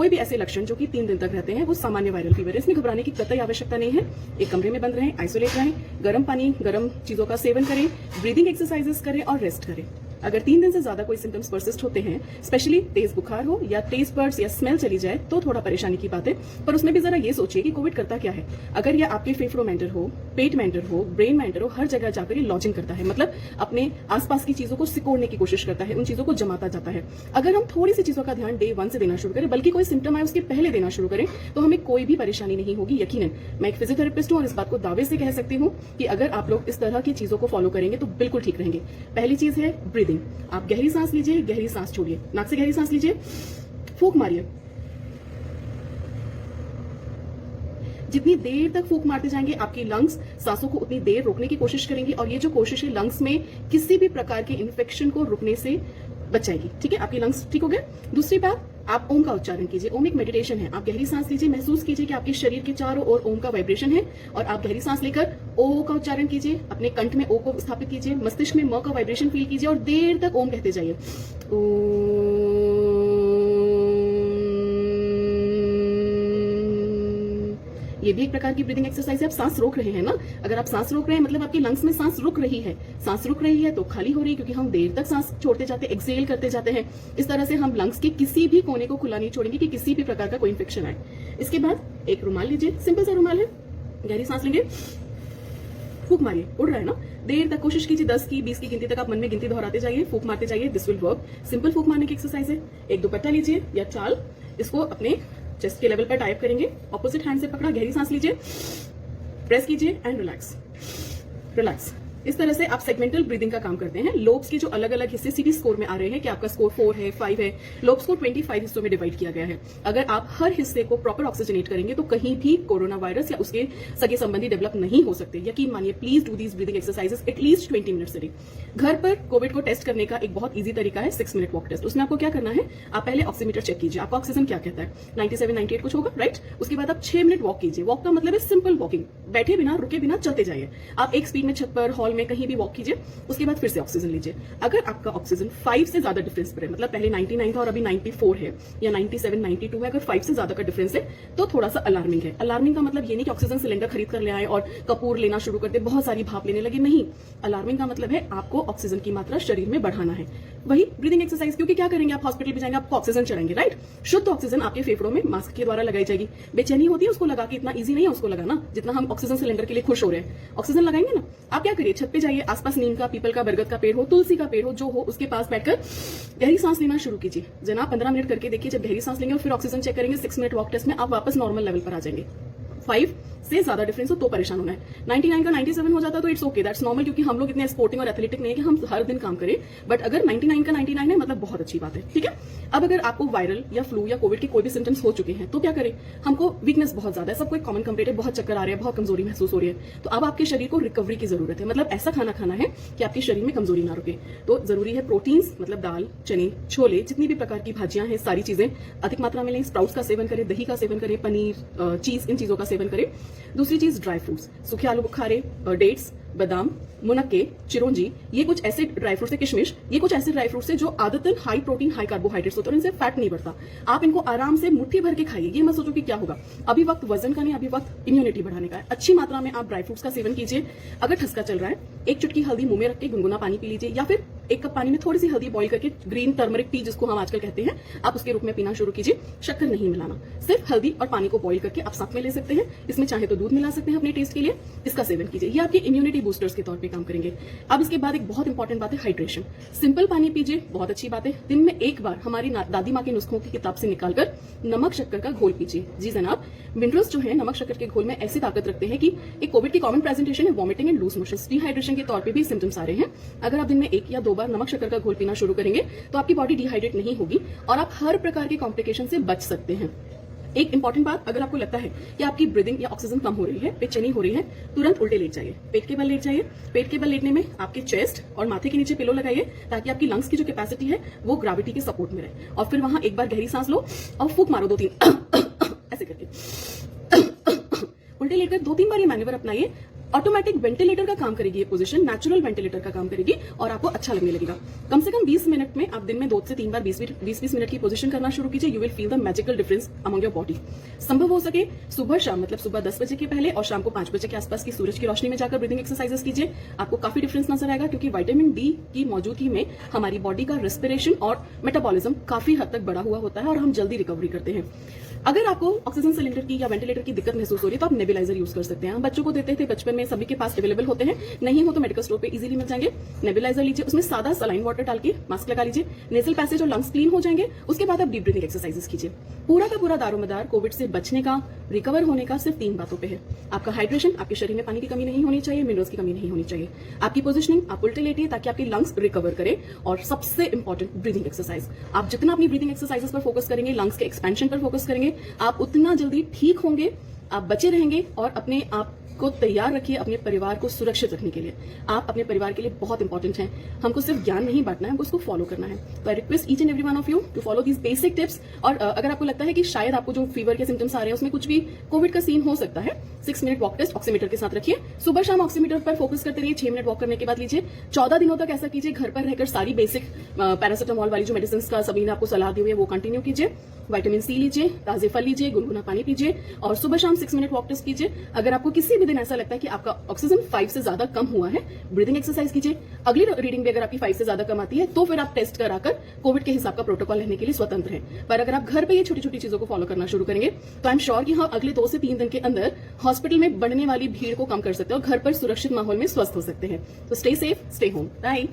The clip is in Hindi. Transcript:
कोई भी ऐसे लक्षण जो कि 3 दिन तक रहते हैं वो सामान्य वायरल फीवर है। इसमें घबराने की कतई आवश्यकता नहीं है। एक कमरे में बंद रहें, आइसोलेट रहें, गर्म पानी, गर्म चीजों का सेवन करें, ब्रीदिंग एक्सरसाइजेस करें और रेस्ट करें। अगर 3 दिन से ज्यादा कोई सिम्टम्स परसिस्ट होते हैं, स्पेशली तेज बुखार हो या टेस्ट बर्ड्स या स्मेल चली जाए, तो थोड़ा परेशानी की बात है। पर उसमें भी जरा ये सोचिए कि कोविड करता क्या है। अगर यह आपके फेफड़ों में एंटर हो, पेट में एंटर हो, ब्रेन में एंटर हो, हर जगह जाकर ये लॉजिंग करता है, मतलब अपने आसपास की चीजों को सिकोड़ने की कोशिश करता है, उन चीजों को जमाता जाता है। अगर हम थोड़ी सी चीजों का ध्यान डे 1 से देना शुरू करें, बल्कि कोई सिम्टम आए उसके पहले देना शुरू करें, तो हमें कोई भी परेशानी नहीं होगी। यकीनन मैं एक फिजियोथेरेपिस्ट हूं और इस बात को दावे से कह सकती हूं कि अगर आप लोग इस तरह की चीजों को फॉलो करेंगे तो बिल्कुल ठीक रहेंगे। पहली चीज है ब्रीदिंग। आप गहरी सांस लीजिए, गहरी सांस छोड़िए, नाक से गहरी सांस लीजिए, फूंक मारिए। जितनी देर तक फूंक मारते जाएंगे आपकी लंग्स सांसों को उतनी देर रोकने की कोशिश करेंगी और ये जो कोशिश है लंग्स में किसी भी प्रकार के इन्फेक्शन को रुकने से बचाएगी। ठीक है, आपकी लंग्स ठीक हो गए। दूसरी बात, आप ओम का उच्चारण कीजिए। ओम एक मेडिटेशन है। आप गहरी सांस लीजिए, महसूस कीजिए कि आपके शरीर के चारों ओर ओम का वाइब्रेशन है और आप गहरी सांस लेकर ओ का उच्चारण कीजिए। अपने कंठ में ओ को स्थापित कीजिए, मस्तिष्क में म का वाइब्रेशन फील कीजिए और देर तक ओम कहते जाइए। ये भी एक प्रकार की ब्रीदिंग एक्सरसाइज है। आप सांस रोक रहे हैं ना, अगर आप सांस रोक रहे हैं मतलब आपकी लंग्स में सांस रुक रही है। सांस रुक रही है तो खाली हो रही है, क्योंकि हम देर तक सांस छोड़ते जाते हैं, एक्सेल करते जाते हैं। इस तरह से हम लंग्स के किसी भी कोने को खुला नहीं छोड़ेंगे कि किसी भी प्रकार का कोई इंफेक्शन आए। इसके बाद एक रुमाल लीजिए, सिंपल सा रुमाल है, गहरी सांस लेंगे, फूंक मारिए। उड़ रहा है ना, देर तक कोशिश कीजिए, 10 की 20 की गिनती तक आप मन में गिनती दोहराते जाइए, फूंक मारते जाइए। This will work. सिंपल फूंक मारने की एक्सरसाइज है। एक दुपट्टा लीजिए या चाल, इसको अपने चेस्ट के लेवल पर टाइप करेंगे, ऑपोजिट हैंड से पकड़ा, गहरी सांस लीजिए, प्रेस कीजिए एंड रिलैक्स, रिलैक्स। इस तरह से आप सेगमेंटल ब्रीदिंग का काम करते हैं। लोब्स के जो अलग अलग हिस्से सीधी स्कोर में आ रहे हैं कि आपका स्कोर 4 है, 5 है, लोब्स को 25 हिस्सों में डिवाइड किया गया है। अगर आप हर हिस्से को प्रॉपर ऑक्सीजनेट करेंगे तो कहीं भी कोरोना वायरस या उसके सगे संबंधी डेवलप नहीं हो सकते। यकीन मानिए, please do these breathing exercises at least 20 minutes a day. घर पर कोविड को टेस्ट करने का एक बहुत ईजी तरीका है 6 मिनट वॉक टेस्ट। उसमें आपको क्या करना है, आप पहले ऑक्सीमीटर चेक कीजिए, आपका ऑक्सीजन क्या कहता है, 97, 98 कुछ होगा, राइट। उसके बाद आप 6 मिनट वॉक कीजिए। वॉक का मतलब है सिंपल वॉकिंग, बैठे बिना, रुके बिना, चलते जाइए। आप एक स्पीड में छत पर, हॉल में, कहीं भी वॉक कीजिए। उसके बाद फिर से ऑक्सीजन लीजिए। अगर आपका ऑक्सीजन 5 से ज्यादा डिफरेंस पर है, मतलब पहले 99 था और अभी 94 है या 97, 92 है, अगर 5 से ज्यादा का डिफरेंस है तो थोड़ा सा अलार्मिंग है। अलार्मिंग का मतलब ये नहीं कि ऑक्सीजन सिलेंडर खरीद कर ले आए और कपूर लेना शुरू कर दे, बहुत सारी भाप लेने लगे, नहीं। अलार्मिंग का मतलब है आपको ऑक्सीजन की मात्रा शरीर में बढ़ाना है। वही ब्रीदिंग एक्सरसाइज, क्योंकि क्या करेंगे, आप हॉस्पिटल में जाएंगे, आपको ऑक्सीजन चढ़ाएंगे, राइट। शुद्ध ऑक्सीजन आपके फेफड़ों में मास्क के द्वारा लगाई जाएगी। बेचैनी होती है उसको लगा के, इतना ईजी नहीं है उसको लगाना जितना हम ऑक्सीजन सिलेंडर के लिए खुश हो रहे हैं। ऑक्सीजन लगाएंगे ना, आप क्या करिए, छत पे जाइए, आसपास नीम का, पीपल का, बरगद का पेड़ हो, तुलसी का पेड़ हो, जो हो, उसके पास बैठकर गहरी सांस लेना शुरू कीजिए। जना 15 मिनट करके देखिए, जब गहरी सांस लेंगे और फिर ऑक्सीजन चेक करेंगे 6 मिनट वॉक टेस्ट में, आप वापस नॉर्मल लेवल पर आ जाएंगे। 5 से ज्यादा डिफरेंस हो तो परेशान होना है। 99 का 97 हो जाता है तो इट्स ओके, दैट्स नॉर्मल, क्योंकि हम लोग इतने स्पोर्टिंग और एथलेटिक नहीं है कि हम हर दिन काम करें। बट अगर 99 का 99 है मतलब बहुत अच्छी बात है, ठीक है। अब अगर आपको वायरल या फ्लू या कोविड के कोई भी सिम्टम्स हो चुके हैं तो क्या करें, हमको वीकनेस बहुत ज्यादा है, सबको एक कॉमन कंप्लेंट है, बहुत चक्कर आ रहे हैं, बहुत कमजोरी महसूस हो रही है, तो अब आपके शरीर को रिकवरी की जरूरत है। मतलब ऐसा खाना खाना है कि आपके शरीर में कमजोरी ना रुके। तो जरूरी है प्रोटीन्स, मतलब दाल, चने, छोले, जितनी भी प्रकार की भाजियां हैं, सारी चीजें अधिक मात्रा में लें। स्प्राउट्स का सेवन करें, दही का सेवन करें, पनीर, चीज, इन चीजों का सेवन करें। दूसरी चीज ड्राई फ्रूट्स, सूखे आलू बुखारे, डेट्स, बादाम, मुनक्के, चिरौंजी, ये कुछ ऐसे ड्राई फ्रूट्स है, किशमिश, ये कुछ ऐसे ड्राई फ्रूट्स है जो आदतन हाई प्रोटीन हाई कार्बोहाइड्रेट्स होते हैं, इनसे फैट नहीं बढ़ता। आप इनको आराम से मुट्ठी भर के खाइए, ये मत सोचो कि क्या होगा। अभी वक्त वजन का नहीं, अभी वक्त इम्यूनिटी बढ़ाने का है। अच्छी मात्रा में आप ड्राई फ्रूट्स का सेवन कीजिए। अगर ठसका चल रहा है, एक चुटकी हल्दी मुंह में रख के गुनगुना पानी पी लीजिए, या फिर 1 कप पानी में थोड़ी सी हल्दी बॉईल करके, ग्रीन टर्मरिक टी जिसको हम आजकल कहते हैं, आप उसके रूप में पीना शुरू कीजिए। शक्कर नहीं मिलाना, सिर्फ हल्दी और पानी को बॉईल करके आप साथ में ले सकते हैं। इसमें चाहे तो दूध मिला सकते हैं अपने टेस्ट के लिए, इसका सेवन कीजिए। ये आपके इम्यूनिटी बूस्टर्स के तौर पे काम करेंगे। अब इसके बाद एक बहुत इंपॉर्टेंट बात है हाइड्रेशन। सिंपल पानी पीजिए, बहुत अच्छी बात है। दिन में एक बार हमारी दादी माँ के नुस्खों की किताब से निकालकर नमक शक्कर का घोल पीजिए। जी जनाब, मिनरल्स जो है नमक शक्कर के घोल में ऐसी ताकत रखते हैं कि एक कोविड की कॉमन प्रेजेंटेशन है vomiting and loose motion, dehydration के तौर पे भी सिम्टम्स आ रहे हैं। अगर आप दिन में 1 या 2 बार नमक शक्कर का घोल पीना शुरू करेंगे तो आपकी बॉडी डिहाइड्रेट नहीं होगी और आप हर प्रकार की कॉम्प्लिकेशन से बच सकते हैं। एक इंपॉर्टेंट बात, अगर आपको लगता है कि आपकी ब्रीदिंग या ऑक्सीजन कम हो रही है, बेचैनी हो रही है, तुरंत उल्टे लेट जाइए, पेट के बल लेट जाइए। पेट के बल लेटने में आपके चेस्ट और माथे के नीचे पिलो लगाइए ताकि आपकी लंग्स की जो कैपेसिटी है वो ग्रेविटी के सपोर्ट में रहे। और फिर वहां एक बार गहरी सांस लो और फूंक मारो 2-3 ऐसे करके। उल्टे लेटकर 2-3 बार ये मैन्यूवर अपनाइए। ऑटोमेटिक वेंटिलेटर का काम करेगी ये पोजीशन, नेचुरल वेंटिलेटर का काम करेगी और आपको अच्छा लगने लगेगा। कम से कम 20 मिनट में आप दिन में 2 से 3 बार 20-20 मिनट की पोजीशन करना शुरू कीजिए। You will feel the magical difference among your body. संभव हो सके सुबह शाम, मतलब सुबह 10 बजे के पहले और शाम को 5 बजे के आसपास की सूरज की रोशनी में जाकर ब्रीदिंग एक्सरसाइजेस कीजिए। आपको काफी डिफरेंस नजर आएगा, क्योंकि विटामिन डी की मौजूदगी में हमारी बॉडी का रेस्पिरेशन और मेटाबॉलिज्म काफी हद तक बढ़ा हुआ होता है और हम जल्दी रिकवरी करते हैं। अगर आपको ऑक्सीजन सिलेंडर की या वेंटिलेटर की दिक्कत महसूस हो रही है तो आप नेबुलाइजर यूज कर सकते हैं। हम बच्चों को देते थे बचपन में, सभी के पास अवेलेबल होते हैं, नहीं हो तो मेडिकल स्टोर पे इजीली मिल जाएंगे। नेबुलाइजर लीजिए, उसमें सादा सलाइन वाटर डाल के मास्क लगा लीजिए, नेजल पैसेज और लंग्स क्लीन हो जाएंगे। उसके बाद आप डीप ब्रीथिंग एक्सरसाइजेस कीजिए। पूरा का पूरा दारोमदार कोविड से बचने का, रिकवर होने का सिर्फ 3 बातों पे है। आपका हाइड्रेशन, आपके शरीर में पानी की कमी नहीं होनी चाहिए, मिनरल्स की कमी नहीं होनी चाहिए। आपकी पोजिशनिंग, आप उल्टे लेटिए ताकि आपकी लंग्स रिकवर करें। और सबसे इंपॉर्टेंट, ब्रीथिंग एक्सरसाइज। आप जितना अपनी ब्रीथिंग एक्सरसाइजेस पर फोकस करेंगे, लंग्स के एक्सपेंशन पर फोकस करेंगे, आप उतना जल्दी ठीक होंगे, आप बचे रहेंगे और अपने आप को तैयार रखिए अपने परिवार को सुरक्षित रखने के लिए। आप अपने परिवार के लिए बहुत इंपॉर्टेंट हैं। हमको सिर्फ ज्ञान नहीं बांटना है, हमको उसको फॉलो करना है। तो I request each and every one of you to follow these basic tips. और अगर आपको लगता है कि शायद आपको जो फीवर के सिम्टम्स आ रहे हैं उसमें कुछ भी कोविड का सीन हो सकता है, 6 मिनट वॉक टेस्ट ऑक्सीमीटर के साथ रखिए। सुबह शाम ऑक्सीमीटर पर फोकस करते रहिए। 6 मिनट वॉक करने के बाद लीजिए। 14 दिनों तक ऐसा कीजिए। घर पर रहकर सारी बेसिक पैरासिटामोल वाली जो मेडिसिन का सभी ने आपको सलाह दी हुई है वो कंटिन्यू कीजिए। विटामिन सी लीजिए, ताजे फल लीजिए, गुनगुना पानी पीजिए और सुबह शाम 6 मिनट वॉक टेस्ट कीजिए। अगर आपको किसी भी दिन ऐसा लगता है कि आपका ऑक्सीजन 5 से ज्यादा कम हुआ है, ब्रीदिंग एक्सरसाइज कीजिए। अगली रीडिंग भी अगर आपकी 5 से ज्यादा कम आती है तो फिर आप टेस्ट कराकर कोविड के हिसाब का प्रोटोकॉल लेने के लिए स्वतंत्र हैं। पर अगर आप घर पे ये छोटी छोटी चीजों को फॉलो करना शुरू करेंगे तो आई एम श्योर कि हम अगले 2 से 3 दिन के अंदर हॉस्पिटल में बढ़ने वाली भीड़ को कम कर सकते हैं और घर पर सुरक्षित माहौल में स्वस्थ हो सकते हैं। तो stay safe, stay home. Bye.